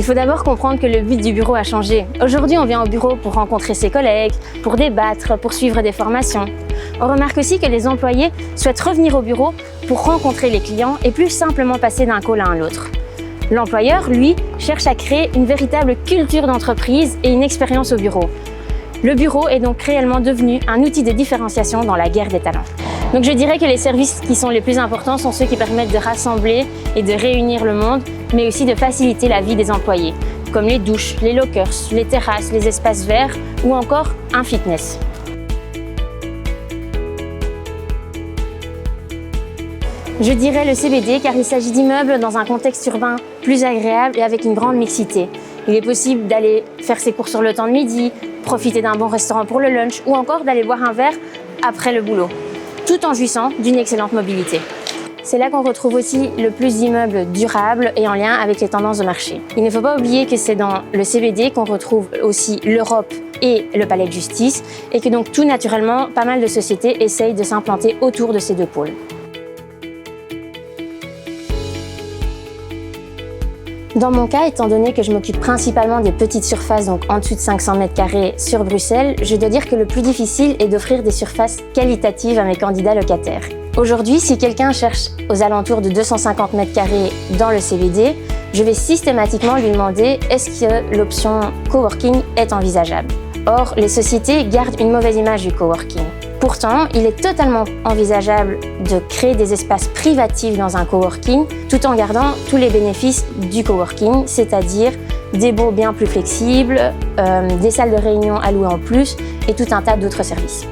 Il faut d'abord comprendre que le but du bureau a changé. Aujourd'hui, on vient au bureau pour rencontrer ses collègues, pour débattre, pour suivre des formations. On remarque aussi que les employés souhaitent revenir au bureau pour rencontrer les clients et plus simplement passer d'un call à un autre. L'employeur, lui, cherche à créer une véritable culture d'entreprise et une expérience au bureau. Le bureau est donc réellement devenu un outil de différenciation dans la guerre des talents. Donc je dirais que les services qui sont les plus importants sont ceux qui permettent de rassembler et de réunir le monde, mais aussi de faciliter la vie des employés, comme les douches, les lockers, les terrasses, les espaces verts ou encore un fitness. Je dirais le CBD car il s'agit d'immeubles dans un contexte urbain plus agréable et avec une grande mixité. Il est possible d'aller faire ses courses sur le temps de midi, profiter d'un bon restaurant pour le lunch ou encore d'aller boire un verre après le boulot, tout en jouissant d'une excellente mobilité. C'est là qu'on retrouve aussi le plus d'immeubles durables et en lien avec les tendances de marché. Il ne faut pas oublier que c'est dans le CBD qu'on retrouve aussi l'Europe et le palais de justice et que donc tout naturellement, pas mal de sociétés essayent de s'implanter autour de ces deux pôles. Dans mon cas, étant donné que je m'occupe principalement des petites surfaces, donc en dessous de 500 m² sur Bruxelles, je dois dire que le plus difficile est d'offrir des surfaces qualitatives à mes candidats locataires. Aujourd'hui, si quelqu'un cherche aux alentours de 250 m² dans le CBD, je vais systématiquement lui demander est-ce que l'option coworking est envisageable. Or, les sociétés gardent une mauvaise image du coworking. Pourtant, il est totalement envisageable de créer des espaces privatifs dans un coworking tout en gardant tous les bénéfices du coworking, c'est-à-dire des baux bien plus flexibles, des salles de réunion à louer en plus et tout un tas d'autres services.